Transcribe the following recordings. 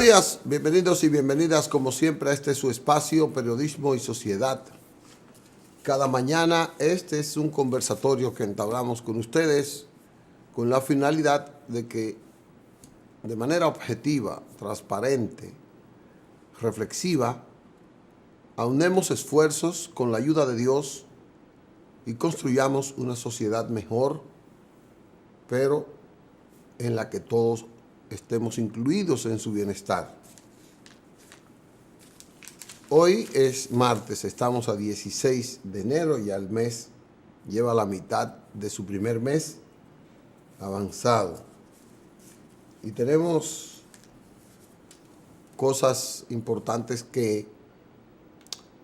días, bienvenidos y bienvenidas como siempre a este su espacio, Periodismo y Sociedad. Cada mañana este es un conversatorio que entablamos con ustedes con la finalidad de que de manera objetiva, transparente, reflexiva, aunemos esfuerzos con la ayuda de Dios y construyamos una sociedad mejor, pero en la que todos estemos incluidos en su bienestar. Hoy es martes, estamos a 16 de enero y al mes lleva la mitad de su primer mes avanzado. Y tenemos cosas importantes que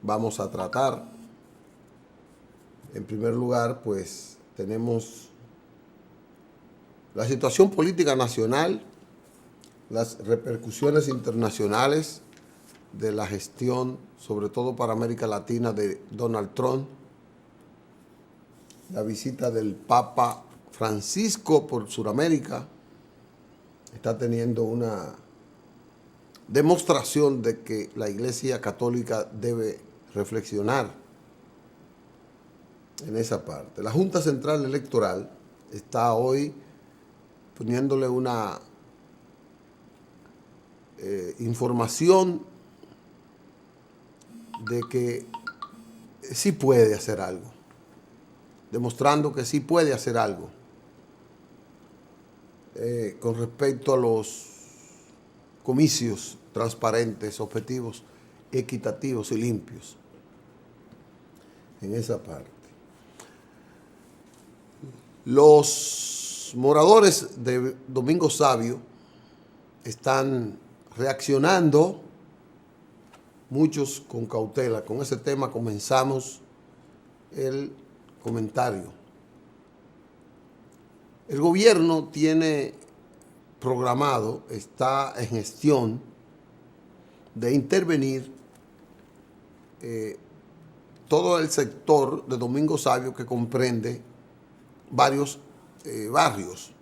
vamos a tratar. En primer lugar, pues tenemos la situación política nacional, las repercusiones internacionales de la gestión, sobre todo para América Latina, de Donald Trump, la visita del Papa Francisco por Sudamérica, está teniendo una demostración de que la Iglesia Católica debe reflexionar en esa parte. La Junta Central Electoral está hoy poniéndole una información de que sí puede hacer algo, demostrando que sí puede hacer algo con respecto a los comicios transparentes, objetivos, equitativos y limpios en esa parte. Los moradores de Domingo Sabio están reaccionando, muchos con cautela. Con ese tema comenzamos el comentario. El gobierno tiene programado, está en gestión de intervenir todo el sector de Domingo Sabio, que comprende varios barrios,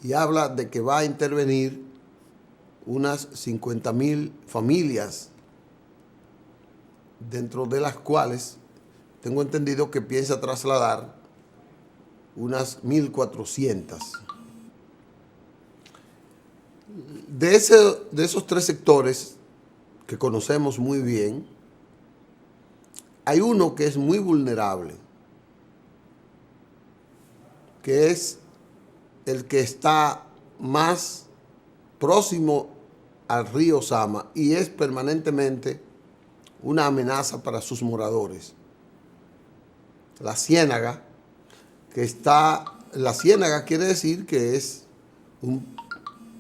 y habla de que va a intervenir unas 50,000 familias, dentro de las cuales tengo entendido que piensa trasladar unas 1,400. De esos tres sectores que conocemos muy bien, hay uno que es muy vulnerable, que es el que está más próximo al río Sama y es permanentemente una amenaza para sus moradores. La Ciénaga, la Ciénaga quiere decir que es un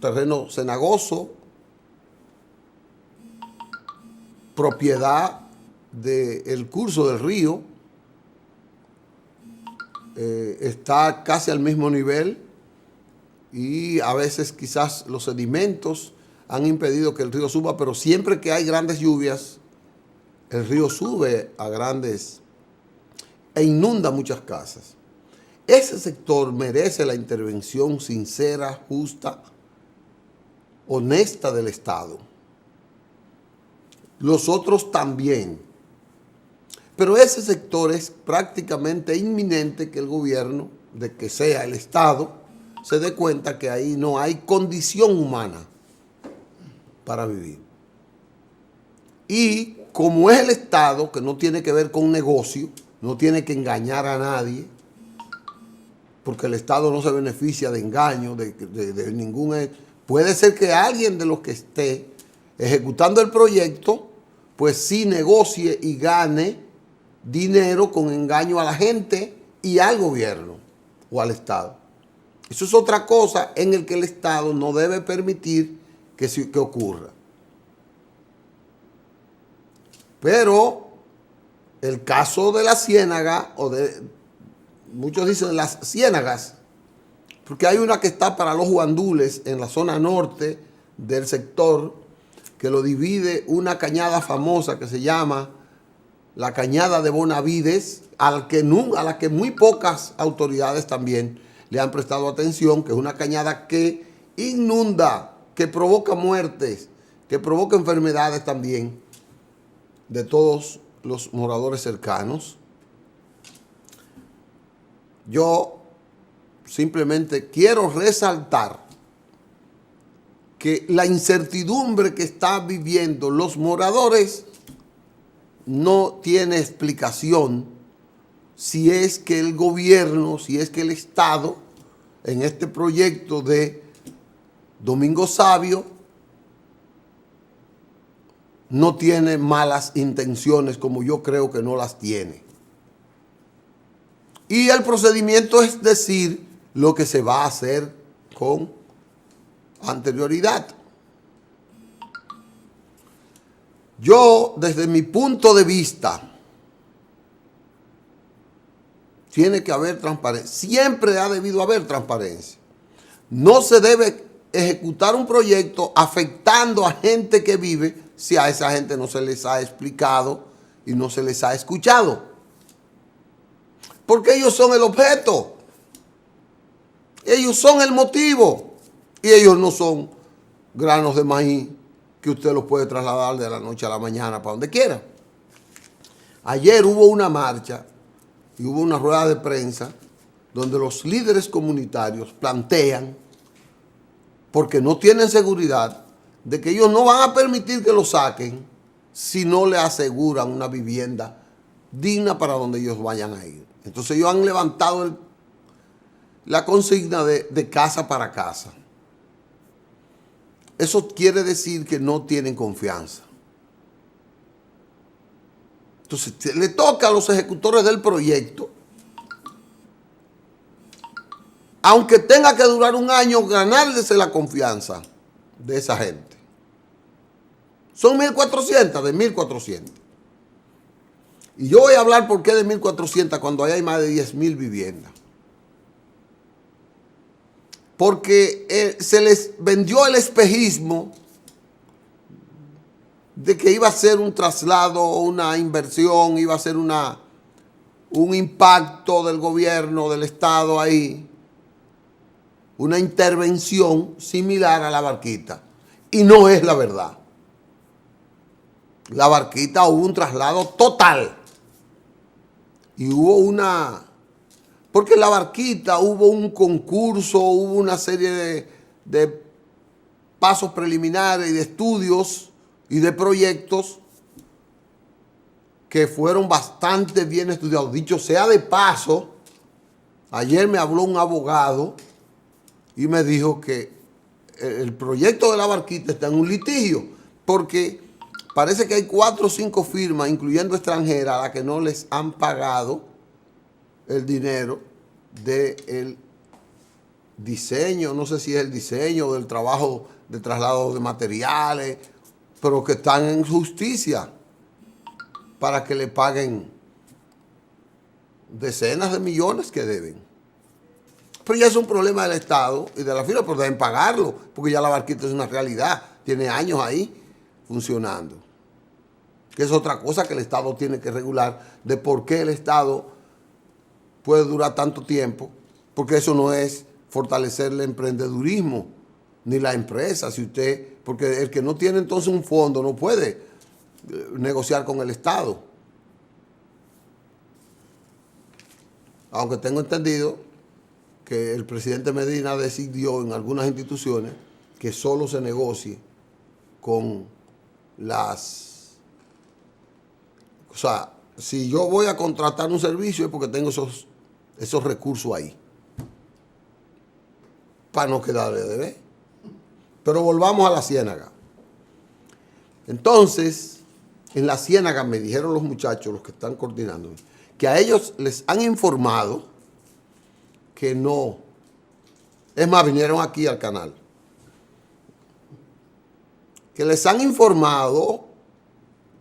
terreno cenagoso, propiedad del curso del río, está casi al mismo nivel, y a veces quizás los sedimentos han impedido que el río suba, pero siempre que hay grandes lluvias, el río sube a grandes e inunda muchas casas. Ese sector merece la intervención sincera, justa, honesta del Estado. Los otros también. Pero ese sector es prácticamente inminente que el gobierno, de que sea el Estado, se dé cuenta que ahí no hay condición humana para vivir. Y como es el Estado, que no tiene que ver con negocio, no tiene que engañar a nadie, porque el Estado no se beneficia de engaño, de ningún... Puede ser que alguien de los que esté ejecutando el proyecto, pues sí negocie y gane dinero con engaño a la gente y al gobierno o al Estado. Eso es otra cosa en el que el Estado no debe permitir que ocurra. Pero el caso de la Ciénaga, muchos dicen las ciénagas, porque hay una que está para los guandules en la zona norte del sector, que lo divide una cañada famosa que se llama la Cañada de Bonavides, a la que muy pocas autoridades también le han prestado atención, que es una cañada que inunda, que provoca muertes, que provoca enfermedades también de todos los moradores cercanos. Yo simplemente quiero resaltar que la incertidumbre que están viviendo los moradores no tiene explicación si es que el gobierno, si es que el Estado, en este proyecto de Domingo Savio, no tiene malas intenciones como yo creo que no las tiene. Y el procedimiento es decir lo que se va a hacer con anterioridad. Yo, desde mi punto de vista, tiene que haber transparencia. Siempre ha debido haber transparencia. No se debe ejecutar un proyecto afectando a gente que vive si a esa gente no se les ha explicado y no se les ha escuchado. Porque ellos son el objeto. Ellos son el motivo. Y ellos no son granos de maíz que usted los puede trasladar de la noche a la mañana para donde quiera. Ayer hubo una marcha y hubo una rueda de prensa donde los líderes comunitarios plantean, porque no tienen seguridad, de que ellos no van a permitir que lo saquen si no le aseguran una vivienda digna para donde ellos vayan a ir. Entonces ellos han levantado la consigna de casa para casa. Eso quiere decir que no tienen confianza. Entonces le toca a los ejecutores del proyecto, aunque tenga que durar un año, ganarles la confianza de esa gente. Son 1.400, de 1.400. Y yo voy a hablar por qué de 1.400 cuando hay más de 10.000 viviendas. Porque se les vendió el espejismo de que iba a ser un traslado, una inversión, iba a ser un impacto del gobierno, del Estado ahí, una intervención similar a La Barquita. Y no es la verdad. La Barquita hubo un traslado total. Y hubo porque en La Barquita hubo un concurso, hubo una serie de pasos preliminares y de estudios y de proyectos que fueron bastante bien estudiados. Dicho sea de paso, ayer me habló un abogado y me dijo que el proyecto de La Barquita está en un litigio, porque parece que hay 4 o 5 firmas, incluyendo extranjeras, a las que no les han pagado el dinero del diseño, no sé si es el diseño del trabajo de traslado de materiales, pero que están en justicia para que le paguen decenas de millones que deben. Pero ya es un problema del Estado y de la firma, pero deben pagarlo, porque ya La Barquita es una realidad, tiene años ahí funcionando. Que es otra cosa que el Estado tiene que regular, de por qué el Estado puede durar tanto tiempo, porque eso no es fortalecer el emprendedurismo ni la empresa. Porque el que no tiene entonces un fondo no puede negociar con el Estado. Aunque tengo entendido que el presidente Medina decidió en algunas instituciones que solo se negocie con o sea, si yo voy a contratar un servicio es porque tengo esos recursos ahí, para no quedarle de ver. Pero volvamos a la Ciénaga. Entonces, en la Ciénaga me dijeron los muchachos, los que están coordinando, que a ellos les han informado que no. Es más, vinieron aquí al canal. Que les han informado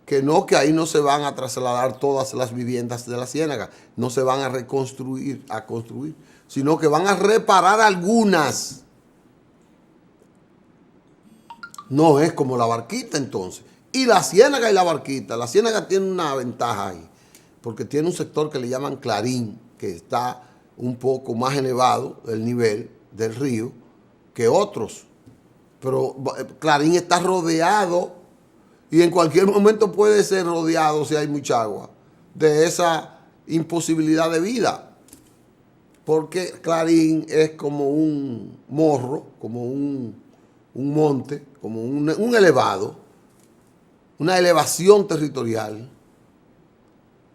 que no, que ahí no se van a trasladar todas las viviendas de la Ciénaga, no se van a construir, sino que van a reparar algunas. No es como La Barquita entonces. Y la Ciénaga y La Barquita, la Ciénaga tiene una ventaja ahí, porque tiene un sector que le llaman Clarín, que está un poco más elevado el nivel del río que otros. Pero Clarín está rodeado y en cualquier momento puede ser rodeado, si hay mucha agua, de esa imposibilidad de vida. Porque Clarín es como un morro, como un monte, como un elevado, una elevación territorial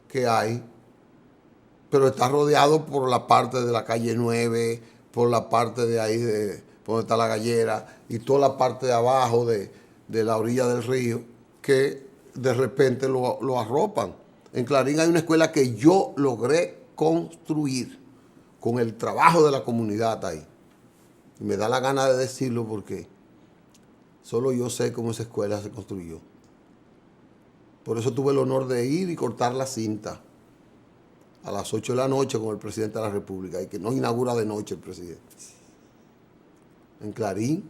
que hay, pero está rodeado por la parte de la calle 9, por la parte de ahí, por donde está la gallera, y toda la parte de abajo de la orilla del río, que de repente lo arropan. En Clarín hay una escuela que yo logré construir con el trabajo de la comunidad ahí. Y me da la gana de decirlo porque solo yo sé cómo esa escuela se construyó. Por eso tuve el honor de ir y cortar la cinta a las 8 de la noche con el presidente de la República, y que no inaugura de noche el presidente. En Clarín.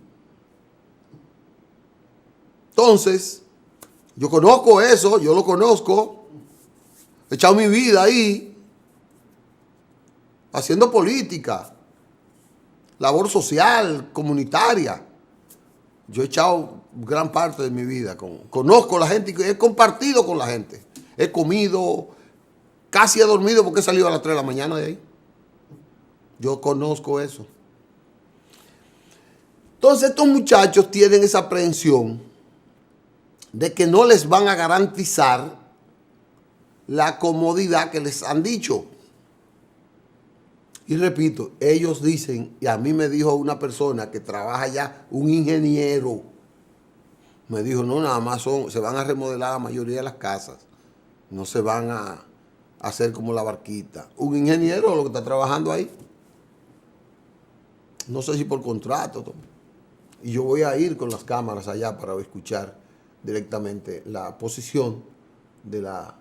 Entonces, yo conozco eso, yo lo conozco. He echado mi vida ahí, haciendo política, labor social, comunitaria. Yo he echado gran parte de mi vida. Conozco a la gente y he compartido con la gente. He comido, casi he dormido porque he salido a las 3 de la mañana de ahí. Yo conozco eso. Entonces estos muchachos tienen esa aprehensión de que no les van a garantizar la comodidad que les han dicho. Y repito, ellos dicen, y a mí me dijo una persona que trabaja allá, un ingeniero, me dijo, no, nada más se van a remodelar la mayoría de las casas, no se van a hacer como la barquita. Un ingeniero lo que está trabajando ahí, no sé si por contrato, y yo voy a ir con las cámaras allá para escuchar directamente la posición de la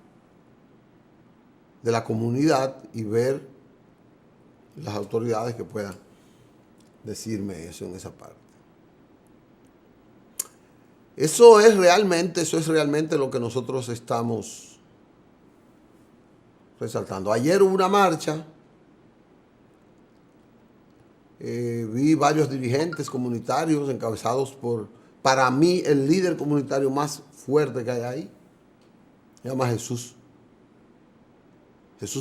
comunidad y ver las autoridades que puedan decirme eso en esa parte. Eso es realmente lo que nosotros estamos resaltando. Ayer hubo una marcha, vi varios dirigentes comunitarios encabezados por, para mí, el líder comunitario más fuerte que hay ahí, se llama Jesús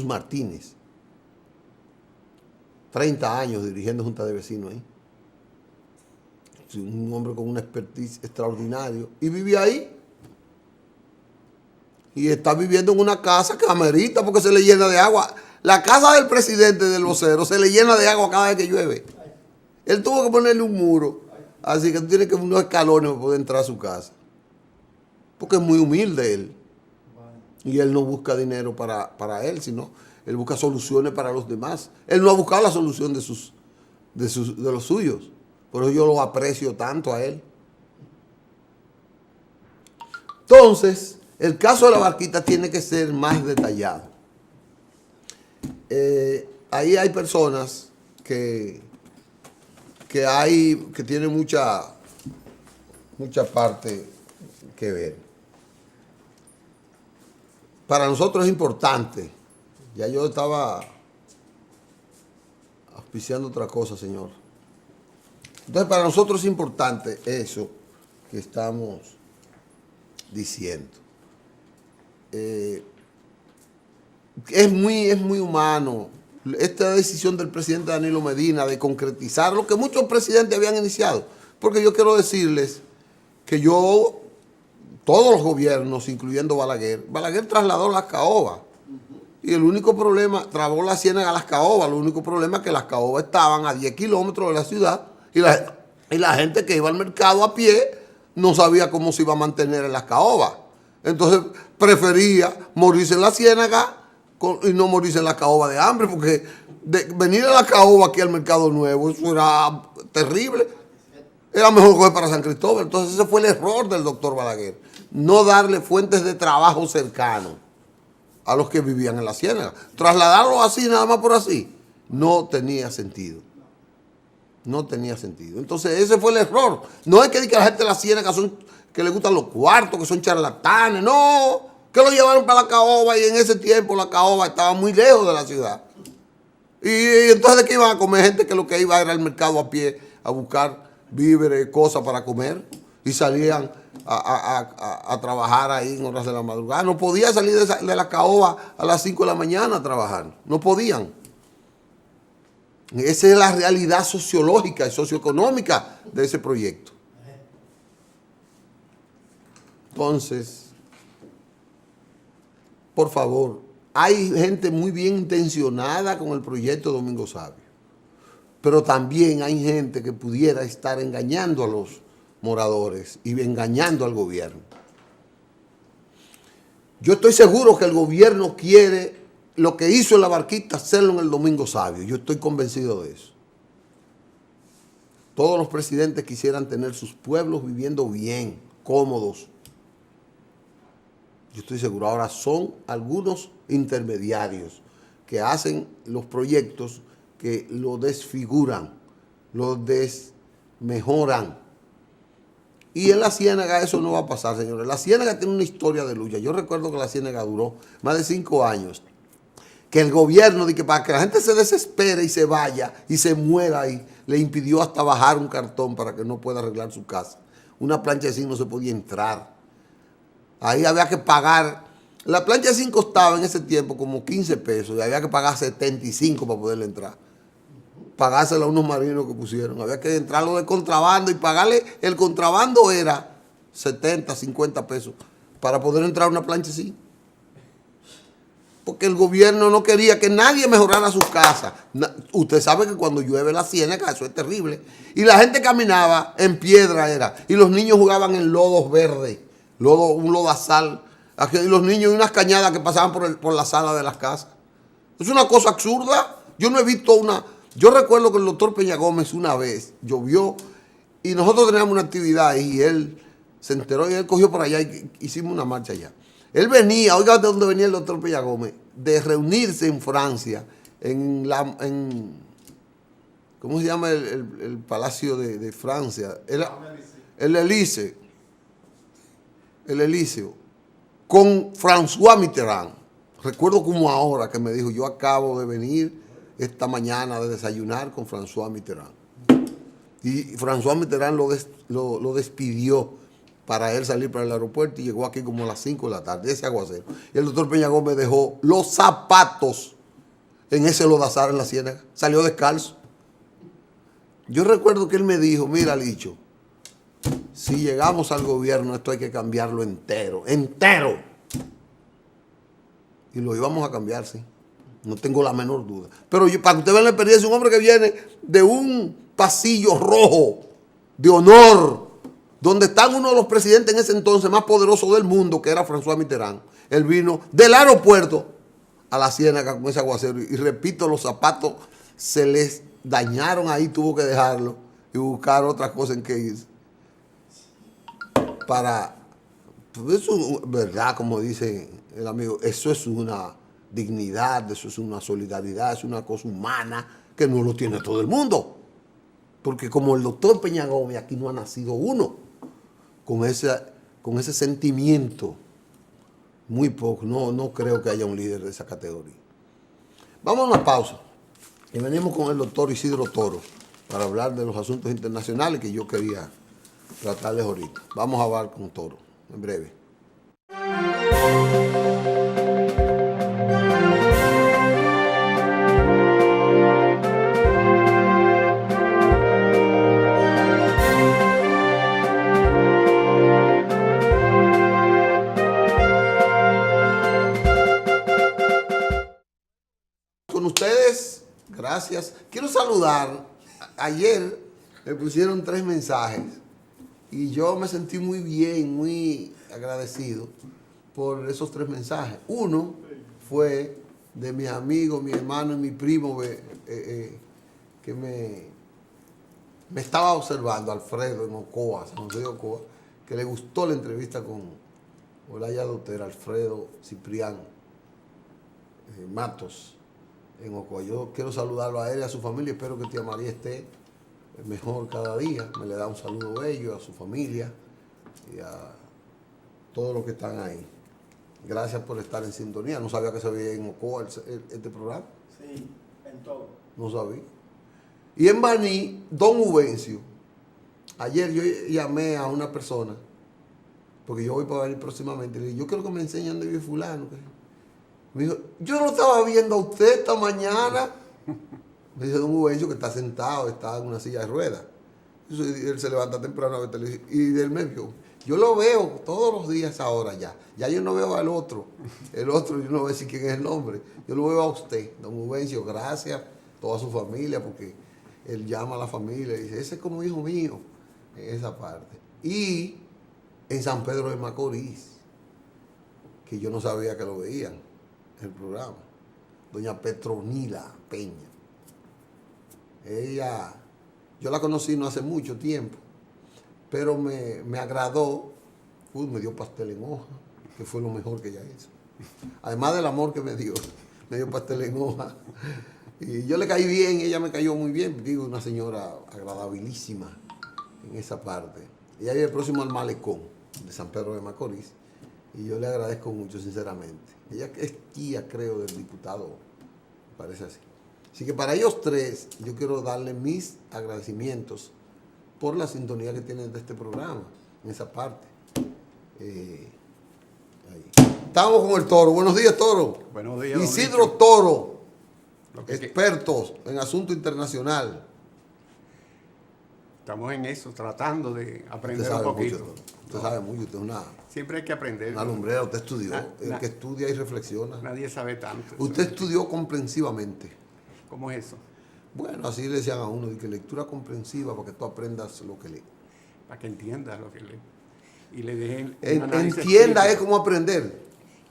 Martínez. 30 años dirigiendo junta de vecinos ahí. Un hombre con una expertise extraordinario. Y vive ahí. Y está viviendo en una casa que amerita porque se le llena de agua. La casa del presidente del vocero se le llena de agua cada vez que llueve. Él tuvo que ponerle un muro. Así que tiene que unos escalones para poder entrar a su casa. Porque es muy humilde él. Y él no busca dinero para él, sino él busca soluciones para los demás. Él no ha buscado la solución de los suyos. Por eso yo lo aprecio tanto a él. Entonces, el caso de la barquita tiene que ser más detallado. Ahí hay personas que tienen mucha parte que ver. Para nosotros es importante. Ya yo estaba auspiciando otra cosa, señor. Entonces, para nosotros es importante eso que estamos diciendo. Es muy humano esta decisión del presidente Danilo Medina de concretizar lo que muchos presidentes habían iniciado. Porque yo quiero decirles que todos los gobiernos, incluyendo Balaguer trasladó las caobas. Y el único problema, trabó la ciénaga a las caobas. El único problema es que las caobas estaban a 10 kilómetros de la ciudad y la gente que iba al mercado a pie no sabía cómo se iba a mantener en las caobas. Entonces prefería morirse en la ciénaga y no morirse en la caoba de hambre, porque venir a la caoba aquí al Mercado Nuevo, eso era terrible. Era mejor coger para San Cristóbal. Entonces ese fue el error del doctor Balaguer. No darle fuentes de trabajo cercanos a los que vivían en la ciénaga. Trasladarlos así, nada más por así, no tenía sentido. No tenía sentido. Entonces ese fue el error. No es que la gente de la ciénaga que le gustan los cuartos, que son charlatanes. No, que lo llevaron para la caoba y en ese tiempo la caoba estaba muy lejos de la ciudad. Y entonces ¿de qué iban a comer gente que lo que iba era al mercado a pie a buscar víveres, cosas para comer, y salían a trabajar ahí en horas de la madrugada. No podía salir de la caoba a las 5 de la mañana a trabajar. No podían. Esa es la realidad sociológica y socioeconómica de ese proyecto. Entonces, por favor, hay gente muy bien intencionada con el proyecto Domingo Sabio, pero también hay gente que pudiera estar engañando a los moradores y engañando al gobierno. Yo estoy seguro que el gobierno quiere lo que hizo en La Barquita hacerlo en el Domingo Sabio. Yo estoy convencido de eso. Todos los presidentes quisieran tener sus pueblos viviendo bien, cómodos. Yo estoy seguro. Ahora son algunos intermediarios que hacen los proyectos que lo desfiguran, lo desmejoran. Y en la Ciénaga eso no va a pasar, señores. La Ciénaga tiene una historia de lucha. Yo recuerdo que la Ciénaga duró más de 5 años. Que el gobierno, para que la gente se desespere y se vaya y se muera ahí, le impidió hasta bajar un cartón para que no pueda arreglar su casa. Una plancha de zinc no se podía entrar. Ahí había que pagar. La plancha de zinc costaba en ese tiempo como 15 pesos y había que pagar 75 para poderle entrar. Pagárselo a unos marinos que pusieron. Había que entrarlo de contrabando y pagarle. El contrabando era 70, 50 pesos para poder entrar a una plancha de zinc. Porque el gobierno no quería que nadie mejorara sus casas. Usted sabe que cuando llueve la Ciénaga eso es terrible. Y la gente caminaba en piedra era. Y los niños jugaban en lodos verdes. Un lodazal. Y los niños y unas cañadas que pasaban por la sala de las casas. Es una cosa absurda. Yo no he visto una... Yo recuerdo que el doctor Peña Gómez una vez llovió y nosotros teníamos una actividad y él se enteró y él cogió por allá y hicimos una marcha allá. Él venía, oiga de dónde venía el doctor Peña Gómez, de reunirse en Francia, ¿cómo se llama el palacio de Francia? El Elíseo, con François Mitterrand. Recuerdo como ahora que me dijo, yo acabo de venir esta mañana de desayunar con François Mitterrand. Y François Mitterrand lo despidió para él salir para el aeropuerto y llegó aquí como a las 5 de la tarde, ese aguacero. Y el doctor Peña Gómez dejó los zapatos en ese lodazal en la Ciénaga. Salió descalzo. Yo recuerdo que él me dijo, mira, Licho, si llegamos al gobierno esto hay que cambiarlo entero, entero. Y lo íbamos a cambiar, sí. No tengo la menor duda. Pero para que usted vea la experiencia, un hombre que viene de un pasillo rojo de honor, donde están uno de los presidentes en ese entonces más poderosos del mundo, que era François Mitterrand. Él vino del aeropuerto a la Ciénaga con ese aguacero. Y repito, los zapatos se les dañaron ahí, tuvo que dejarlo y buscar otras cosas en que irse. Pues eso, verdad, como dice el amigo, eso es una dignidad, eso es una solidaridad, es una cosa humana que no lo tiene todo el mundo. Porque como el doctor Peña Gómez, aquí no ha nacido uno con ese sentimiento. Muy poco, no creo que haya un líder de esa categoría. Vamos a una pausa y venimos con el doctor Isidro Toro para hablar de los asuntos internacionales que yo quería tratarles ahorita. Vamos a hablar con Toro en breve. Con ustedes, gracias. Quiero saludar. Ayer me pusieron 3 mensajes y yo me sentí muy bien, muy agradecido por esos 3 mensajes. Uno fue de mis amigos, mi hermano y mi primo que me estaba observando, Alfredo en Ocoa, San José de Ocoa, que le gustó la entrevista con Olaya Doctor, Alfredo Ciprián Matos en Ocoa. Yo quiero saludarlo a él y a su familia. Espero que tía María esté mejor cada día. Me le da un saludo a ellos, a su familia y a todos los que están ahí. Gracias por estar en sintonía. No sabía que se veía en Ocoa este programa. Sí, en todo. No sabía. Y en Baní, don Ubencio Ayer yo llamé a una persona, porque yo voy para venir próximamente, y le dije, yo quiero que me enseñen dónde vive fulano. Me dijo, yo lo estaba viendo a usted esta mañana. Me dice don Juvencio que está sentado, está en una silla de ruedas. Él se levanta temprano a ver televisión. Y él me vio. Yo lo veo todos los días ahora ya. Ya yo no veo al otro. El otro yo no veo si quién es el nombre. Yo lo veo a usted, don Juvencio. Gracias, toda su familia, porque él llama a la familia y dice, ese es como hijo mío, en esa parte. Y en San Pedro de Macorís, que yo no sabía que lo veían, el programa. Doña Petronila Peña. Ella, yo la conocí no hace mucho tiempo, pero me agradó. Me dio pastel en hoja, que fue lo mejor que ella hizo. Además del amor que me dio pastel en hoja. Y yo le caí bien, ella me cayó muy bien. Digo, una señora agradabilísima en esa parte. Ella vive próximo al malecón de San Pedro de Macorís. Y yo le agradezco mucho, sinceramente. Ella es tía, creo, del diputado, parece así. Así que para ellos tres, yo quiero darle mis agradecimientos por la sintonía que tienen de este programa, en esa parte. Ahí. Estamos con el Toro. Buenos días, Toro. Buenos días, Isidro Toro, expertos en asunto internacional. Estamos en eso, tratando de aprender un poquito. Usted sabe mucho, usted es una... Siempre hay que aprender. Una lumbrera, usted estudió. El que estudia y reflexiona. Nadie sabe tanto. Usted estudió comprensivamente. ¿Cómo es eso? Bueno, así le decían a uno, de que lectura comprensiva para que tú aprendas lo que lee. Para que entiendas lo que lee. Y le dejen entienda es como aprender.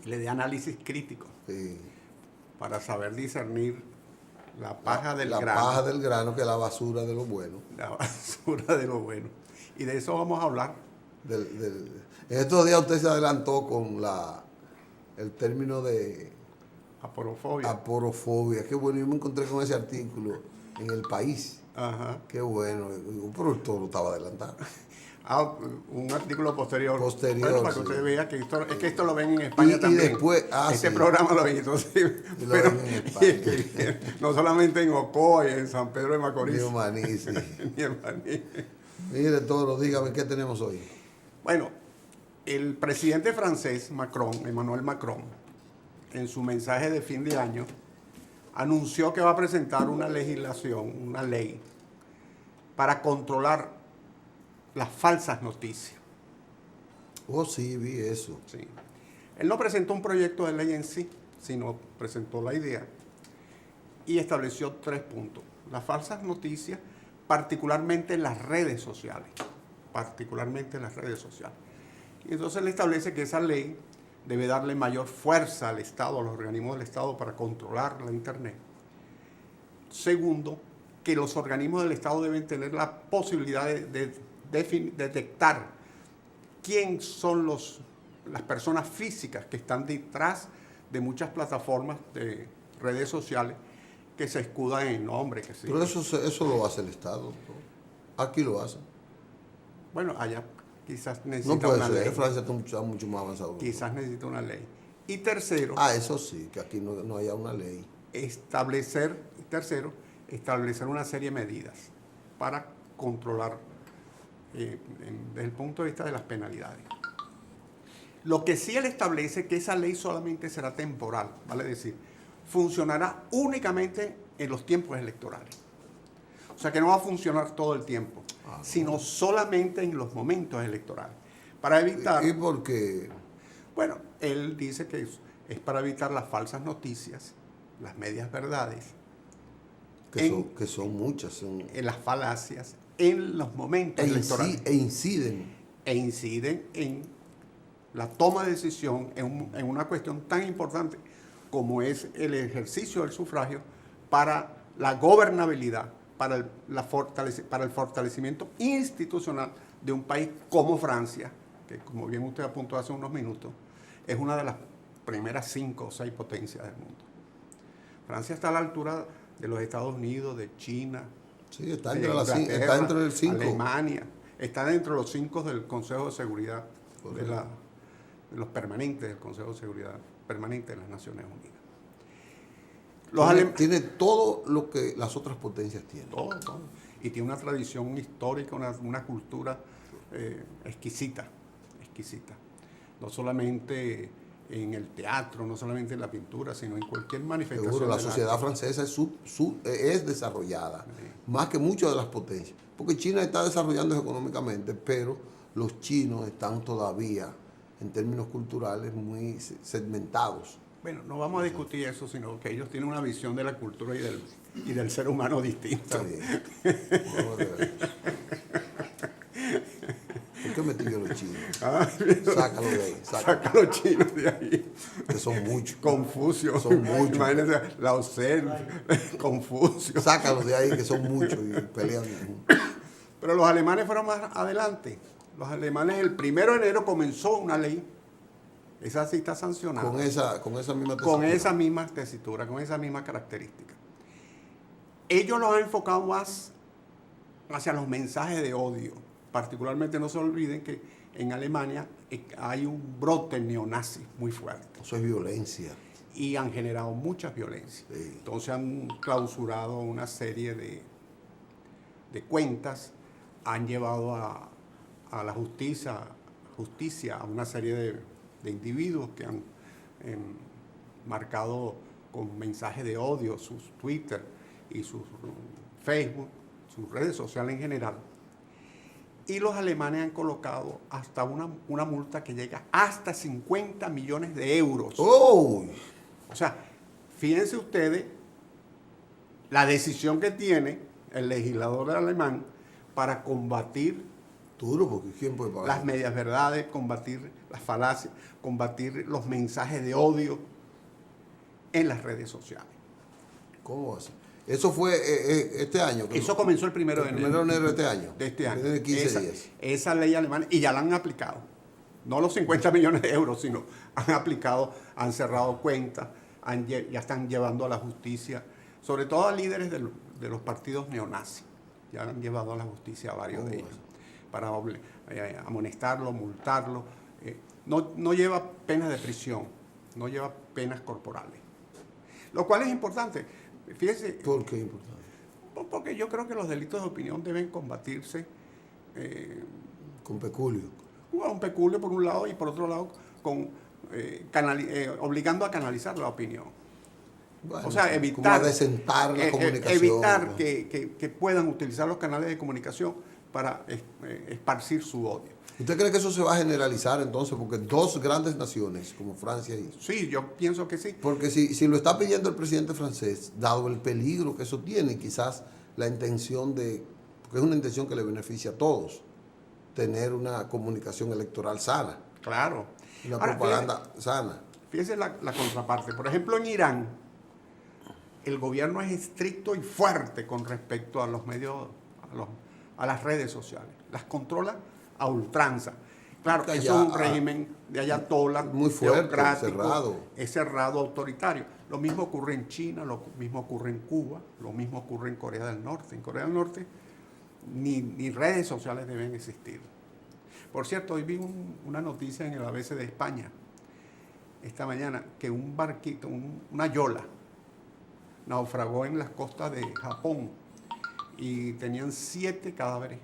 Y le dé análisis crítico. Sí. Para saber discernir la paja del grano. La paja del grano, que es la basura de lo bueno. La basura de lo bueno. Y de eso vamos a hablar. En estos días usted se adelantó con el término de aporofobia. Aporofobia. Qué bueno, yo me encontré con ese artículo en El País. Ajá. Qué bueno, pero el Toro estaba adelantado. Un artículo posterior. Bueno, para que usted vea que esto lo ven en España también. Y después, este programa lo ven, entonces. Pero, ven en España. No solamente en Ocoa y en San Pedro de Macorís. Ni en Maní, sí. Ni en Maní. Mire, Toro, dígame, ¿qué tenemos hoy? Bueno, el presidente francés, Emmanuel Macron, en su mensaje de fin de año, anunció que va a presentar una legislación, una ley, para controlar las falsas noticias. Oh, sí, vi eso. Sí. Él no presentó un proyecto de ley en sí, sino presentó la idea y estableció 3 puntos. Las falsas noticias, particularmente en las redes sociales. Y entonces le establece que esa ley debe darle mayor fuerza al Estado, a los organismos del Estado para controlar la Internet. Segundo, que los organismos del Estado deben tener la posibilidad de detectar quién son las personas físicas que están detrás de muchas plataformas de redes sociales que se escudan en nombre. Pero eso lo hace el Estado, ¿no? Aquí lo hacen. Bueno, allá quizás necesita no puede una ser, ley. Francia está mucho más avanzado. Quizás necesita una ley. Y tercero... eso sí, que aquí no haya una ley. Establecer una serie de medidas para controlar desde el punto de vista de las penalidades. Lo que sí él establece que esa ley solamente será temporal, vale decir, funcionará únicamente en los tiempos electorales. O sea que no va a funcionar todo el tiempo, sino solamente en los momentos electorales. Para evitar... ¿Y por qué? Bueno, él dice que es para evitar las falsas noticias, las medias verdades. Que son muchas. En las falacias, en los momentos electorales. E inciden En la toma de decisión en una cuestión tan importante como es el ejercicio del sufragio para la gobernabilidad, para el fortalecimiento institucional de un país como Francia, que como bien usted apuntó hace unos minutos, es una de las primeras 5 o 6 potencias del mundo. Francia está a la altura de los Estados Unidos, de China, sí, está de dentro del 5. Alemania, está dentro de los 5 del Consejo de Seguridad, de los permanentes del Consejo de Seguridad Permanente de las Naciones Unidas. Tiene todo lo que las otras potencias tienen. Todo. y tiene una tradición histórica, una cultura exquisita, exquisita. No solamente en el teatro, no solamente en la pintura, sino en cualquier manifestación. Seguro, la sociedad francesa es desarrollada, más que muchas de las potencias. Porque China está desarrollándose económicamente, pero los chinos están todavía, en términos culturales, muy segmentados. Bueno, no vamos a discutir eso, sino que ellos tienen una visión de la cultura y del ser humano distinta. Está bien. Vamos a ver. ¿Por qué metí yo los chinos? Sácalo de ahí. Saca los chinos de ahí. Que son muchos. Confucio. Son muchos. Imagínense, Lao Tse, Confucio. Sácalos de ahí, que son muchos y pelean. Pero los alemanes fueron más adelante. Los alemanes, el 1 de enero comenzó una ley. Esa sí está sancionada. Con esa misma tesitura. Con esa misma tesitura, con esa misma característica. Ellos los han enfocado más hacia los mensajes de odio. Particularmente no se olviden que en Alemania hay un brote neonazi muy fuerte. Eso es violencia. Y han generado muchas violencias. Sí. Entonces han clausurado una serie de cuentas, han llevado a la justicia a una serie de individuos que han marcado con mensajes de odio sus Twitter y sus Facebook, sus redes sociales en general. Y los alemanes han colocado hasta una multa que llega hasta 50 millones de euros. ¡Oh! O sea, fíjense ustedes la decisión que tiene el legislador alemán para combatir Duro, porque ¿quién puede pagar? las medias verdades, combatir las falacias, combatir los mensajes de odio en las redes sociales. ¿Cómo así? Eso fue este año. Eso comenzó el 1 de enero. El 1 de enero de este año. De este año. Tiene 15 días. Esa ley alemana, y ya la han aplicado. No los 50 millones de euros, sino han aplicado, han cerrado cuentas, ya están llevando a la justicia, sobre todo a líderes de los partidos neonazis. Ya han llevado a la justicia a varios de ellos, para amonestarlo, multarlo. No lleva penas de prisión, no lleva penas corporales. Lo cual es importante. Fíjese. ¿Por qué es importante? Porque yo creo que los delitos de opinión deben combatirse con peculio. Un peculio por un lado y por otro lado obligando a canalizar la opinión. Bueno, o sea, evitar, como a desentar la comunicación. Evitar ¿no? que puedan utilizar los canales de comunicación para esparcir su odio. ¿Usted cree que eso se va a generalizar entonces? Porque dos grandes naciones como Francia y... Sí, yo pienso que sí. Porque si lo está pidiendo el presidente francés, dado el peligro que eso tiene, quizás la intención porque es una intención que le beneficia a todos, tener una comunicación electoral sana. Claro. Una propaganda sana. Fíjese la contraparte. Por ejemplo, en Irán, el gobierno es estricto y fuerte con respecto a los medios, a las redes sociales. Las controla a ultranza. Claro, que eso es un régimen de ayatollah, muy fuerte, cerrado. Es cerrado, autoritario. Lo mismo ocurre en China, lo mismo ocurre en Cuba, lo mismo ocurre en Corea del Norte. En Corea del Norte ni redes sociales deben existir. Por cierto, hoy vi una noticia en el ABC de España, esta mañana, que un barquito, una yola, naufragó en las costas de Japón y tenían 7 cadáveres.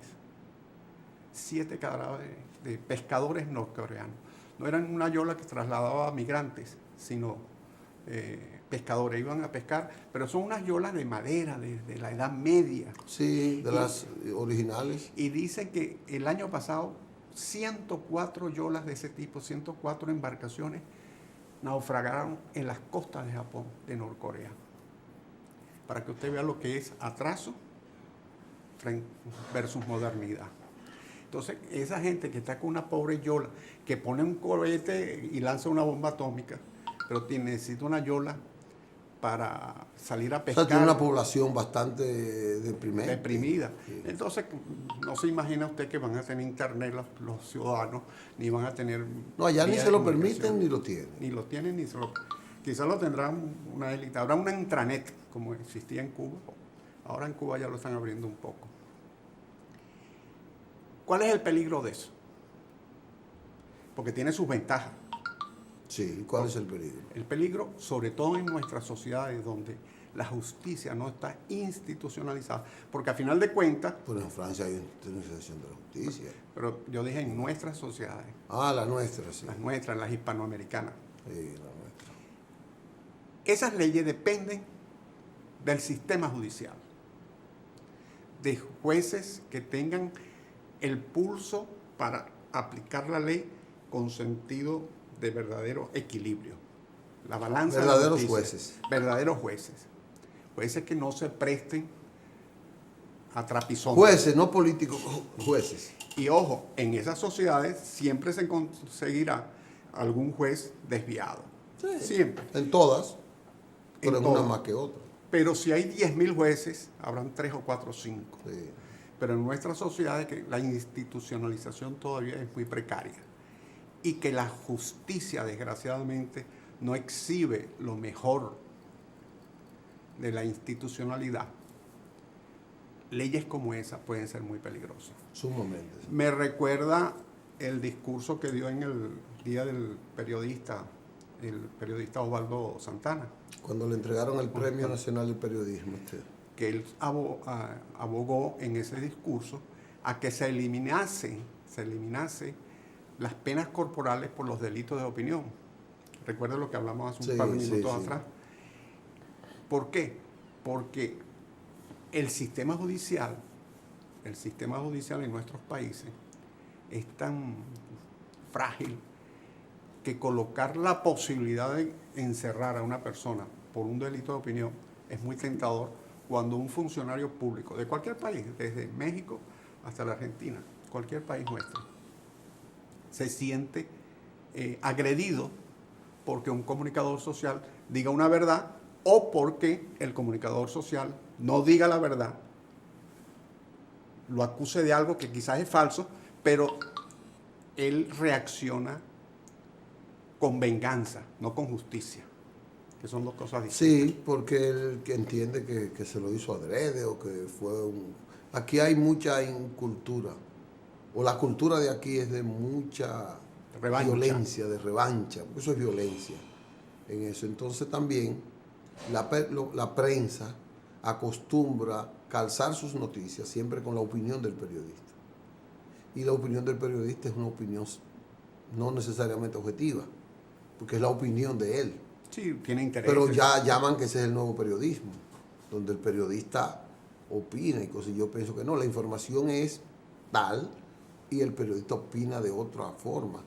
7 cadáveres de pescadores norcoreanos. No eran una yola que trasladaba migrantes, sino pescadores. Iban a pescar, pero son unas yolas de madera, de la Edad Media. Sí, de las originales. Y dicen que el año pasado 104 yolas de ese tipo, 104 embarcaciones, naufragaron en las costas de Japón, de Norcorea. Para que usted vea lo que es atraso versus modernidad. Entonces, esa gente que está con una pobre yola, que pone un cohete y lanza una bomba atómica, pero necesita una yola para salir a pescar. O sea, tiene una población bastante deprimida. Sí. Entonces, no se imagina usted que van a tener internet los ciudadanos, ni van a tener... No, allá ni se lo permiten ni lo tienen. Ni lo tienen, ni se lo... Quizás lo tendrán una élite. Habrá una intranet, como existía en Cuba. Ahora en Cuba ya lo están abriendo un poco. ¿Cuál es el peligro de eso? Porque tiene sus ventajas. Sí, ¿cuál es el peligro? El peligro, sobre todo en nuestras sociedades, donde la justicia no está institucionalizada, porque a final de cuentas, Pero en Francia hay institucionalización de la justicia. pero yo dije en nuestras sociedades, Ah, la nuestra, sí. las nuestras, las hispanoamericanas, Sí, la nuestra. esas leyes dependen del sistema judicial, de jueces que tengan el pulso para aplicar la ley con sentido de verdadero equilibrio. La balanza Verdaderos de la justicia. jueces. Verdaderos jueces. Jueces que no se presten a trapisón. Jueces, no políticos, jueces. Y ojo, en esas sociedades siempre se conseguirá algún juez desviado. Sí. Siempre. En todas, pero en una todas. más que otra. Pero si hay 10.000 jueces, habrán 3 o 4 o 5. Sí. Pero en nuestras sociedades que la institucionalización todavía es muy precaria y que la justicia, desgraciadamente, no exhibe lo mejor de la institucionalidad, leyes como esa pueden ser muy peligrosas. Sumamente. Me recuerda el discurso que dio en el Día del Periodista, el periodista Osvaldo Santana, Cuando le entregaron el Premio Nacional del Periodismo. que él abogó en ese discurso a que se eliminase las penas corporales por los delitos de opinión. Recuerda lo que hablamos hace un par de minutos atrás. ¿Por qué? Porque el sistema judicial en nuestros países es tan frágil que colocar la posibilidad de encerrar a una persona por un delito de opinión es muy tentador cuando un funcionario público de cualquier país, desde México hasta la Argentina, cualquier país nuestro, se siente agredido porque un comunicador social diga una verdad o porque el comunicador social no diga la verdad, lo acuse de algo que quizás es falso, pero él reacciona con venganza, no con justicia, que son dos cosas distintas. Sí, porque él que entiende que se lo hizo adrede o que fue un... Aquí hay mucha incultura, o la cultura de aquí es de mucha Revancha. violencia, de revancha, porque eso es violencia en eso. Entonces también la prensa acostumbra calzar sus noticias siempre con la opinión del periodista. Y la opinión del periodista es una opinión no necesariamente objetiva, porque es la opinión de él. Sí, tiene interés. Pero ya llaman que ese es el nuevo periodismo, donde el periodista opina y cosas. Yo pienso que no, la información es tal y el periodista opina de otra forma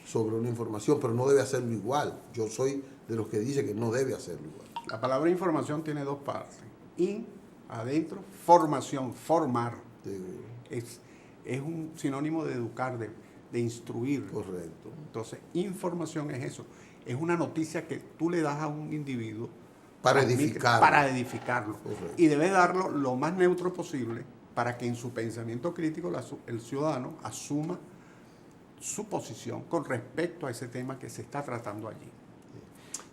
sobre una información, pero no debe hacerlo igual. Yo soy de los que dice que no debe hacerlo igual. La palabra información tiene dos partes. Adentro, formación, formar. Es un sinónimo de educar, de instruir. Correcto. Entonces, información es eso. Es una noticia que tú le das a un individuo Para edificarlo. Para edificarlo. Correcto. Y debes darlo lo más neutro posible para que en su pensamiento crítico el ciudadano asuma su posición con respecto a ese tema que se está tratando allí.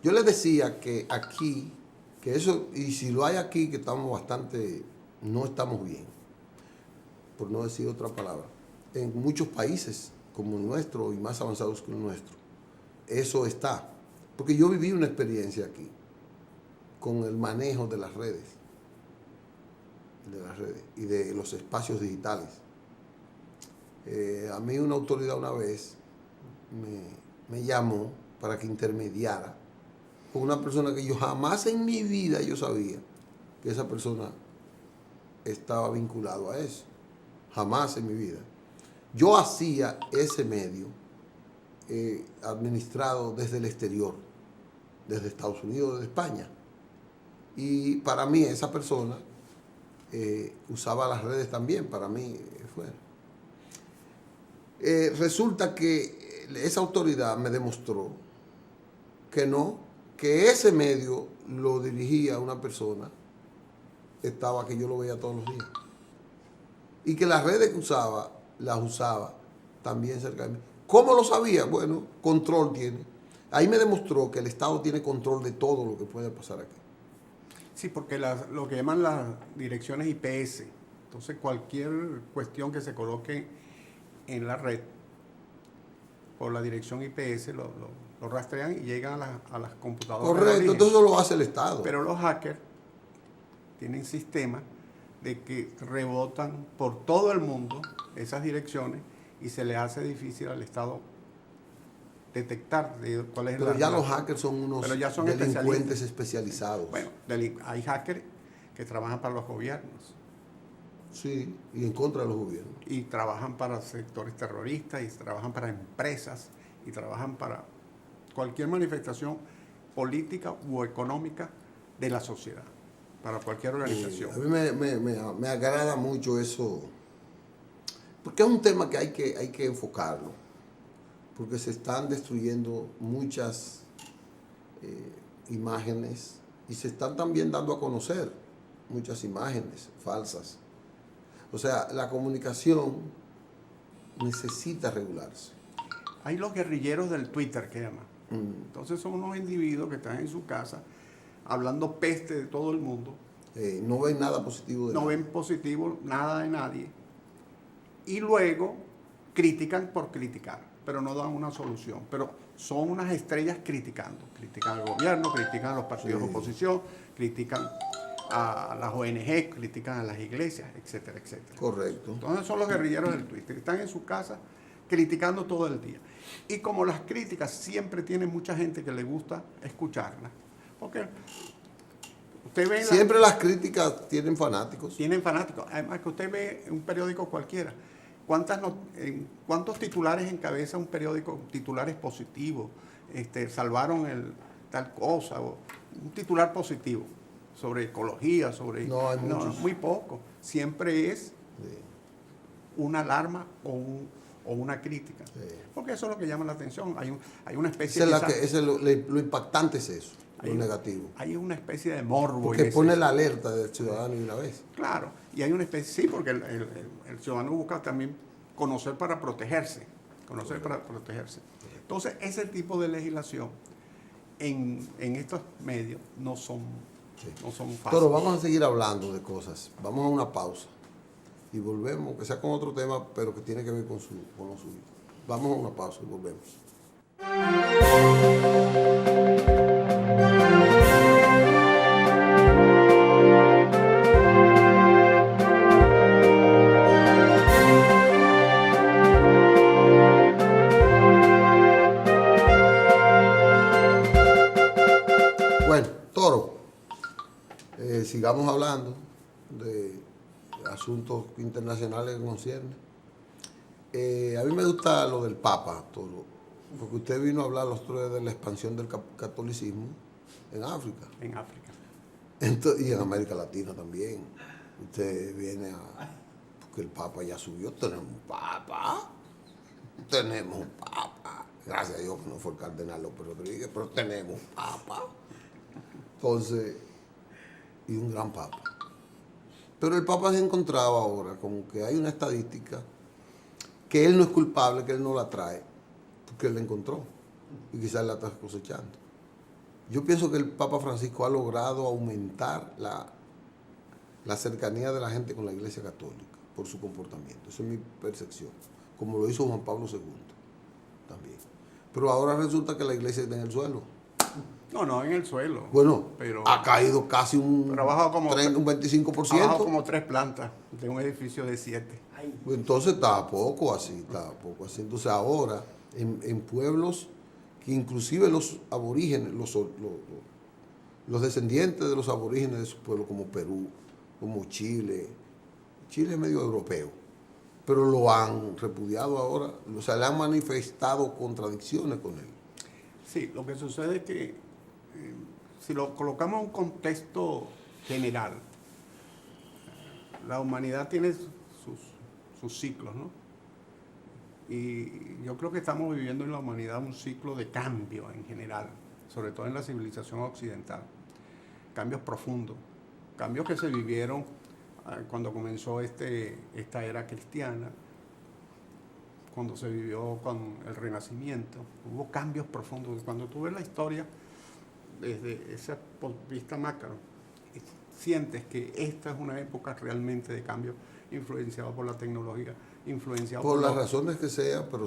Yo les decía que aquí, que eso, y si lo hay aquí, que estamos bastante, no estamos bien, por no decir otra palabra, en muchos países como el nuestro y más avanzados que el nuestro, eso está. Porque yo viví una experiencia aquí con el manejo de las redes y de los espacios digitales. A mí una autoridad una vez me llamó para que intermediara con una persona que yo jamás en mi vida yo sabía que esa persona estaba vinculado a eso. Jamás en mi vida. Yo hacía ese medio administrado desde el exterior, desde Estados Unidos, desde España. Y para mí esa persona usaba las redes también, para mí fue. Resulta que esa autoridad me demostró que no, que ese medio lo dirigía una persona, que yo lo veía todos los días. Y que las redes que usaba, las usaba también cerca de mí. ¿Cómo lo sabía? Bueno, control tiene. Ahí me demostró que el Estado tiene control de todo lo que puede pasar aquí. Sí, porque lo que llaman las direcciones IPS, entonces cualquier cuestión que se coloque en la red por la dirección IPS, lo rastrean y llegan a las computadoras. Correcto, entonces eso lo hace el Estado. Pero los hackers tienen sistemas de que rebotan por todo el mundo esas direcciones y se le hace difícil al Estado detectar cuál es Pero ya los hackers son unos delincuentes especializados. Bueno, hay hackers que trabajan para los gobiernos. Sí, y en contra de los gobiernos. Y trabajan para sectores terroristas, y trabajan para empresas, y trabajan para cualquier manifestación política u económica de la sociedad, para cualquier organización. A mí me agrada mucho eso, porque es un tema que hay que enfocarlo, porque se están destruyendo muchas imágenes y se están también dando a conocer muchas imágenes falsas. O sea, la comunicación necesita regularse. Hay los guerrilleros del Twitter que llaman. Entonces son unos individuos que están en su casa hablando peste de todo el mundo. No ven nada positivo de No nadie. ven positivo nada de nadie. Y luego critican por criticar, pero no dan una solución. Pero son unas estrellas criticando. Critican al gobierno, critican a los partidos de oposición, critican a las ONG, critican a las iglesias, etcétera, etcétera. Correcto. Entonces son los guerrilleros del Twitter, están en su casa criticando todo el día. Y como las críticas siempre tienen mucha gente que le gusta escucharlas, porque usted ve... Siempre las críticas tienen fanáticos. Tienen fanáticos. Además que usted ve un periódico cualquiera. ¿Cuántos titulares encabeza un periódico? Titulares positivos. Salvaron tal cosa. O un titular positivo sobre ecología, sobre... No, hay muchos. muy poco. Siempre es una alarma o una crítica. Sí. Porque eso es lo que llama la atención. Hay una especie de... Lo impactante es eso, lo negativo. Hay una especie de morbo. Porque pone la alerta del ciudadano de una vez. Claro, y hay una especie, sí, porque el ciudadano busca también conocer para protegerse. Entonces, ese tipo de legislación en estos medios no son fáciles. Pero vamos a seguir hablando de cosas. Vamos a una pausa. Y volvemos, que sea con otro tema, pero que tiene que ver con lo suyo. Vamos a una pausa y volvemos. Bueno, Toro, sigamos hablando de asuntos internacionales que conciernen. A mí me gusta lo del Papa, Toro, porque usted vino a hablar los tres de la expansión del catolicismo en África. En África. Y en América Latina también. Usted viene porque el Papa ya subió, tenemos un Papa. Gracias a Dios que no fue el cardenal López Rodríguez, pero tenemos un Papa. Entonces, y un gran Papa. Pero el Papa se encontraba ahora como que hay una estadística que él no es culpable, que él no la trae, porque él la encontró y quizás la está cosechando. Yo pienso que el Papa Francisco ha logrado aumentar la cercanía de la gente con la Iglesia Católica por su comportamiento. Esa es mi percepción, como lo hizo Juan Pablo II también. Pero ahora resulta que la Iglesia está en el suelo. No en el suelo. Bueno, pero ha caído casi un 25%. Ha bajado como 3 plantas de un edificio de 7. Entonces está poco así. Entonces ahora, en pueblos que inclusive los aborígenes, los descendientes de los aborígenes de esos pueblos como Perú, como Chile es medio europeo, pero lo han repudiado ahora, o sea, le han manifestado contradicciones con él. Sí, lo que sucede es que si lo colocamos en un contexto general, la humanidad tiene sus ciclos, ¿no? Y yo creo que estamos viviendo en la humanidad un ciclo de cambio en general, sobre todo en la civilización occidental. Cambios profundos, cambios que se vivieron cuando comenzó esta era cristiana, cuando se vivió con el Renacimiento. Hubo cambios profundos. Cuando tú ves la historia desde ese punto de vista macro, sientes que esta es una época realmente de cambio influenciado por la tecnología influenciados Por las razones que sean, pero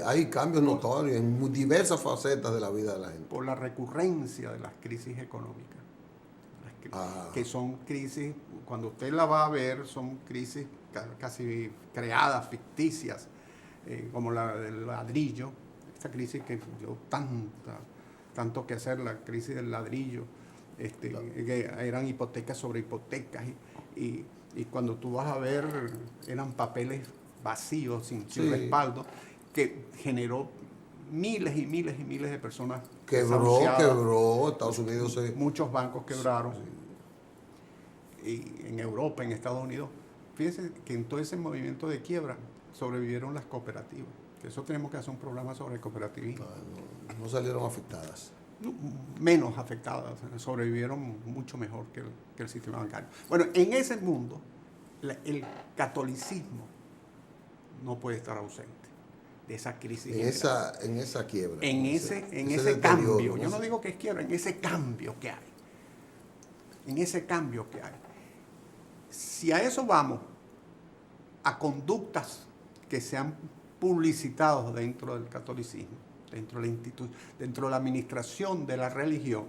hay cambios notorios en diversas facetas de la vida de la gente. por la recurrencia de las crisis económicas. Que son crisis, cuando usted la va a ver, son crisis casi creadas, ficticias, como la del ladrillo, esta crisis que dio tanto que hacer, la crisis del ladrillo, que eran hipotecas sobre hipotecas, y cuando tú vas a ver, eran papeles vacíos, sin respaldo, que generó miles y miles y miles de personas Quebró, Estados Unidos muchos bancos quebraron, y en Europa, en Estados Unidos. Fíjense que en todo ese movimiento de quiebra sobrevivieron las cooperativas. Eso tenemos que hacer un programa sobre cooperativismo. No salieron afectadas. Menos afectadas, sobrevivieron mucho mejor que el sistema bancario. Bueno, en ese mundo, el catolicismo no puede estar ausente de esa crisis. En esa quiebra. En ese cambio. Yo no digo que es quiebra, en ese cambio que hay. En ese cambio que hay. Si a eso vamos, a conductas que se han publicitado dentro del catolicismo, dentro de la administración de la religión.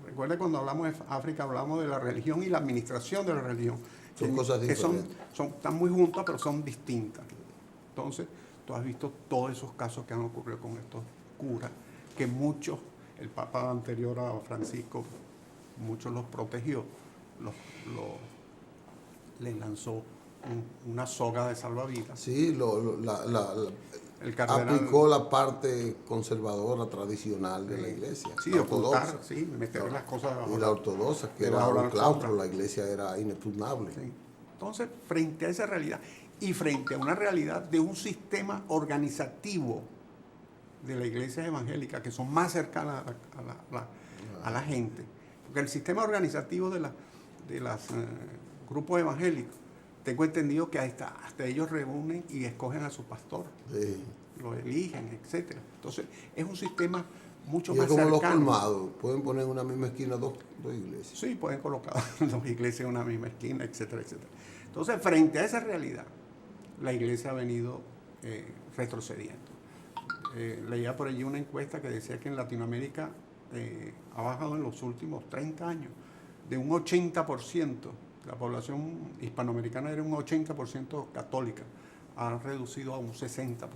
Recuerda, cuando hablamos de África, hablamos de la religión y la administración de la religión. Son cosas diferentes. Están muy juntas, pero son distintas. Entonces, tú has visto todos esos casos que han ocurrido con estos curas, que muchos, el Papa anterior a Francisco, muchos los protegió, les lanzó una soga de salvavidas. Sí, el cardenal aplicó la parte conservadora tradicional de la iglesia. Sí, ortodoxa. Meter las cosas abajo. Y la ortodoxa, que era un claustro, la iglesia era inexpugnable. Sí. Entonces, frente a esa realidad y frente a una realidad de un sistema organizativo de la iglesia evangélica, que son más cercanas a la gente, porque el sistema organizativo de los grupos evangélicos, tengo entendido que hasta ellos reúnen y escogen a su pastor, sí, lo eligen, etcétera. Entonces, es un sistema mucho y más cercano. Es como los colmados, pueden poner en una misma esquina dos iglesias. Sí, pueden colocar dos iglesias en una misma esquina, etcétera, etcétera. Entonces, frente a esa realidad, la iglesia ha venido retrocediendo. Leía por allí una encuesta que decía que en Latinoamérica ha bajado en los últimos 30 años de un 80%. La población hispanoamericana era un 80% católica, ha reducido a un 60%.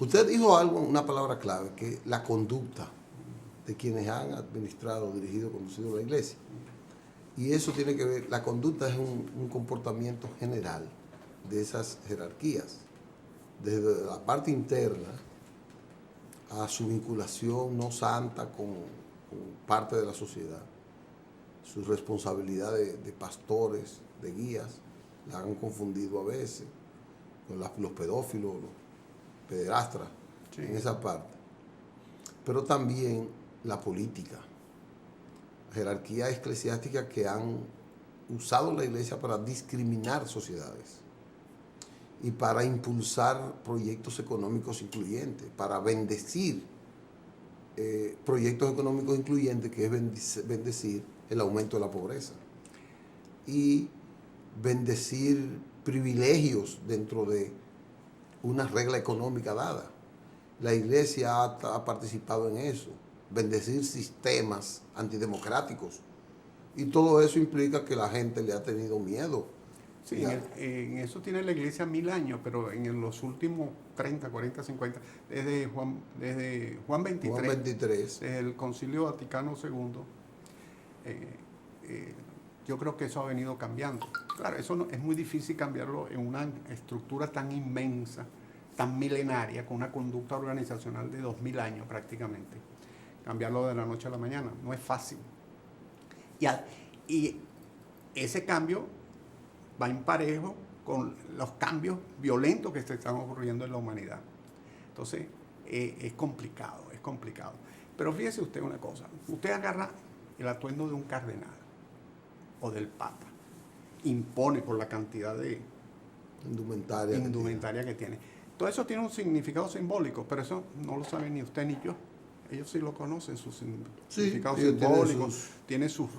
Usted dijo algo, una palabra clave, que la conducta de quienes han administrado, dirigido, conducido la iglesia. Y eso tiene que ver, la conducta es un comportamiento general de esas jerarquías, desde la parte interna a su vinculación no santa con parte de la sociedad. Su responsabilidad de pastores, de guías, la han confundido a veces con los pedófilos, los pederastras, sí, en esa parte. Pero también la política, jerarquías eclesiásticas que han usado la iglesia para discriminar sociedades y para impulsar proyectos económicos incluyentes, para bendecir proyectos económicos incluyentes, que es bendecir el aumento de la pobreza y bendecir privilegios dentro de una regla económica dada. La iglesia ha participado en eso, bendecir sistemas antidemocráticos, y todo eso implica que la gente le ha tenido miedo. Sí, en eso tiene la iglesia 1000 años, pero en los últimos 30, 40, 50, desde Juan 23, desde el Concilio Vaticano II, yo creo que eso ha venido cambiando. Claro, eso es muy difícil cambiarlo en una estructura tan inmensa, tan milenaria, con una conducta organizacional de 2000 años prácticamente. Cambiarlo de la noche a la mañana no es fácil. Y ese cambio va en parejo con los cambios violentos que se están ocurriendo en la humanidad. Entonces, es complicado. Pero fíjese usted una cosa, usted agarra el atuendo de un cardenal o del papa, impone por la cantidad de indumentaria que tiene. Todo eso tiene un significado simbólico, pero eso no lo saben ni usted ni yo. Ellos sí lo conocen, sus significados simbólicos, tienen sus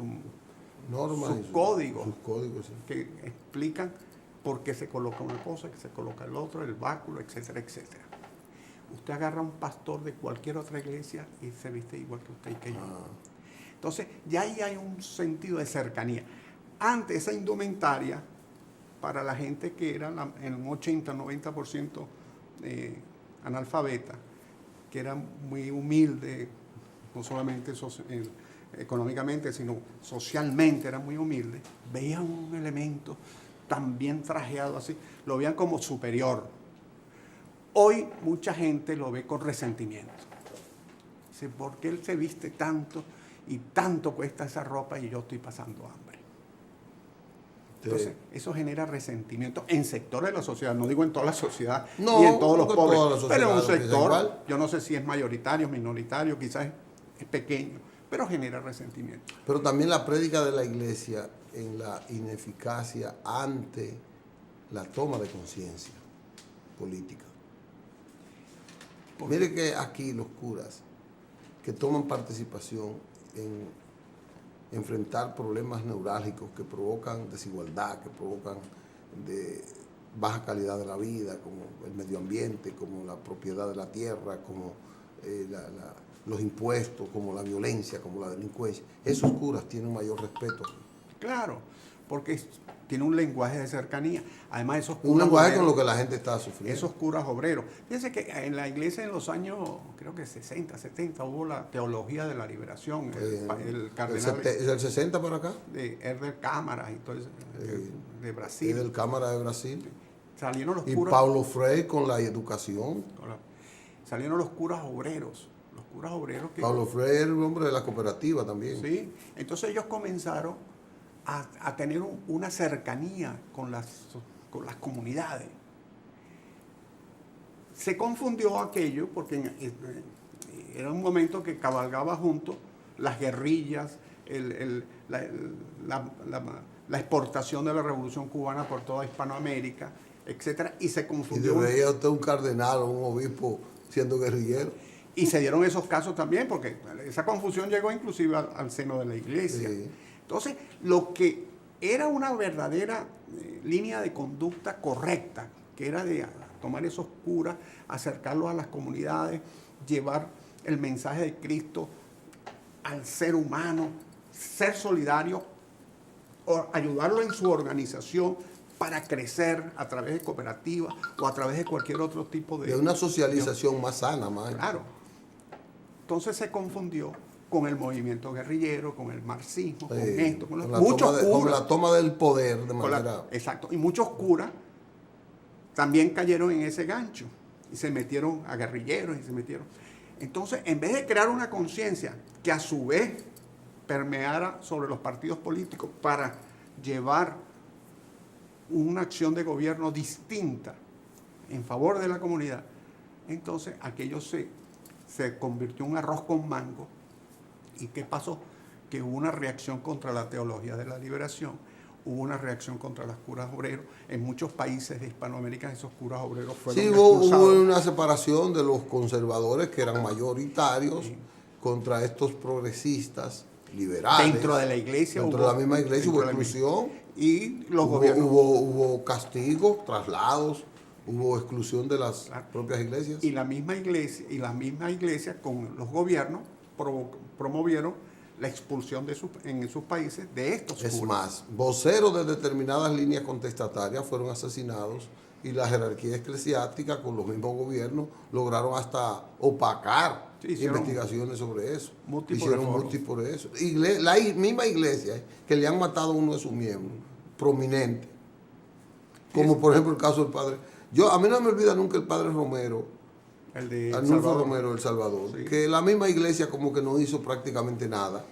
normas, sus códigos, sí, que explican porque se coloca una cosa, que se coloca el otro, el báculo, etcétera, etcétera. Usted agarra a un pastor de cualquier otra iglesia y se viste igual que usted y que yo. Entonces, ya ahí hay un sentido de cercanía. Antes, esa indumentaria, para la gente que era en un 80-90% analfabeta, que era muy humilde, no solamente económicamente, sino socialmente era muy humilde, veían un elemento tan bien trajeado así, lo veían como superior. Hoy mucha gente lo ve con resentimiento. Dice, ¿por qué él se viste tanto y tanto cuesta esa ropa y yo estoy pasando hambre? Entonces, eso genera resentimiento en sectores de la sociedad. No digo en toda la sociedad, no, ni en todos los pobres, pero en un sector, yo no sé si es mayoritario, minoritario, quizás es pequeño, pero genera resentimiento. Pero también la prédica de la iglesia en la ineficacia ante la toma de conciencia política. Mire que aquí los curas que toman participación en enfrentar problemas neurálgicos que provocan desigualdad, que provocan de baja calidad de la vida, como el medio ambiente, como la propiedad de la tierra, como los impuestos, como la violencia, como la delincuencia. Esos curas tienen un mayor respeto. Claro, porque tiene un lenguaje de cercanía. Además, esos curas un lenguaje obreros, con lo que la gente está sufriendo. Esos curas obreros. Fíjense que en la iglesia en los años, creo que 60, 70, hubo la teología de la liberación. El cardenal... ¿El 60 para acá? De Herder Cámara y todo eso, de Brasil. Herder Cámara de Brasil. Salieron los y curas... Paulo Freire con la educación. Salieron los curas obreros. Los curas obreros que... Paulo Freire era un hombre de la cooperativa también. Sí, entonces ellos comenzaron a tener una cercanía con las comunidades. Se confundió aquello porque era un momento que cabalgaba junto las guerrillas, la exportación de la Revolución Cubana por toda Hispanoamérica, etcétera, y se confundió. Y veía usted un cardenal o un obispo siendo guerrillero. Y se dieron esos casos también, porque esa confusión llegó inclusive al seno de la iglesia. Sí. Entonces, lo que era una verdadera línea de conducta correcta, que era de tomar esos curas, acercarlos a las comunidades, llevar el mensaje de Cristo al ser humano, ser solidario, o ayudarlo en su organización para crecer a través de cooperativas o a través de cualquier otro tipo de una socialización más sana, más. Claro. Entonces se confundió con el movimiento guerrillero, con el marxismo, con esto, con muchos curas. Con la toma del poder de manera... Exacto. Y muchos curas también cayeron en ese gancho y se metieron a guerrilleros y se metieron. Entonces, en vez de crear una conciencia que a su vez permeara sobre los partidos políticos para llevar una acción de gobierno distinta en favor de la comunidad, entonces aquello se convirtió en un arroz con mango. ¿Y qué pasó? Que hubo una reacción contra la teología de la liberación, hubo una reacción contra los curas obreros. En muchos países de Hispanoamérica esos curas obreros fueron expulsados. Hubo una separación de los conservadores que eran mayoritarios contra estos progresistas liberales. Dentro de la iglesia. Dentro de la misma iglesia hubo exclusión. Y los gobiernos. Hubo castigo, traslados. Hubo exclusión de las propias iglesias. Y la misma iglesia con los gobiernos promovieron la expulsión en sus países de estos curas. Es más, voceros de determinadas líneas contestatarias fueron asesinados y la jerarquía eclesiástica con los mismos gobiernos lograron hasta opacar investigaciones sobre eso. Hicieron múltiples eso. La misma iglesia que le han matado a uno de sus miembros, prominente. Como por ejemplo el caso del padre... A mí no me olvida nunca el padre Romero, el de Arnulfo Romero del Salvador, sí. Que la misma iglesia como que no hizo prácticamente nada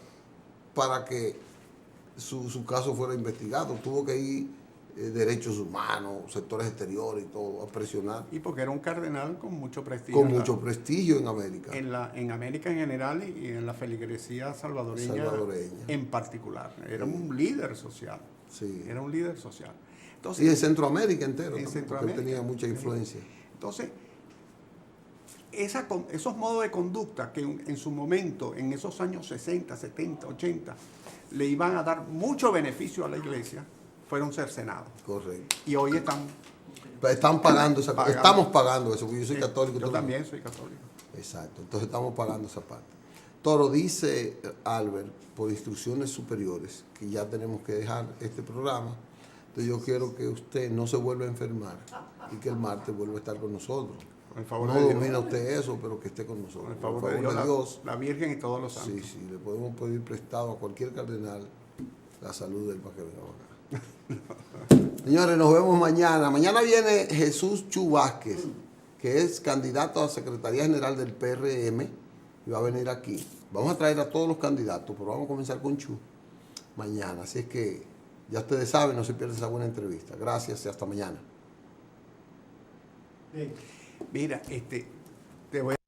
para que su caso fuera investigado. Tuvo que ir derechos humanos, sectores exteriores y todo, a presionar. Y porque era un cardenal con mucho prestigio. Con mucho prestigio en América. En América en general y en la feligresía salvadoreña en particular. Era un líder social. Sí. Era un líder social. Entonces, y en Centroamérica entero, porque tenía mucha influencia. Entonces, esos modos de conducta que en su momento, en esos años 60, 70, 80, le iban a dar mucho beneficio a la iglesia, fueron cercenados. Correcto. Y hoy están... Están pagando esa Pagando. Estamos pagando eso, porque yo soy Sí, católico. yo tú también soy católico. Exacto, entonces estamos pagando esa parte. Toro, dice Albert, por instrucciones superiores, que ya tenemos que dejar este programa. Entonces yo quiero que usted no se vuelva a enfermar y que el martes vuelva a estar con nosotros. Con el favor No de Dios. domina usted eso, pero que esté con nosotros. Con el favor de Dios, la Virgen y todos los santos. Sí, sí, le podemos pedir prestado a cualquier cardenal la salud del para que venga acá. Señores, nos vemos mañana. Mañana viene Jesús Chu Vázquez, que es candidato a Secretaría General del PRM, y va a venir aquí. Vamos a traer a todos los candidatos, pero vamos a comenzar con Chu mañana. Así es que ya ustedes saben, no se pierdan esa buena entrevista. Gracias y hasta mañana. Mira, te voy a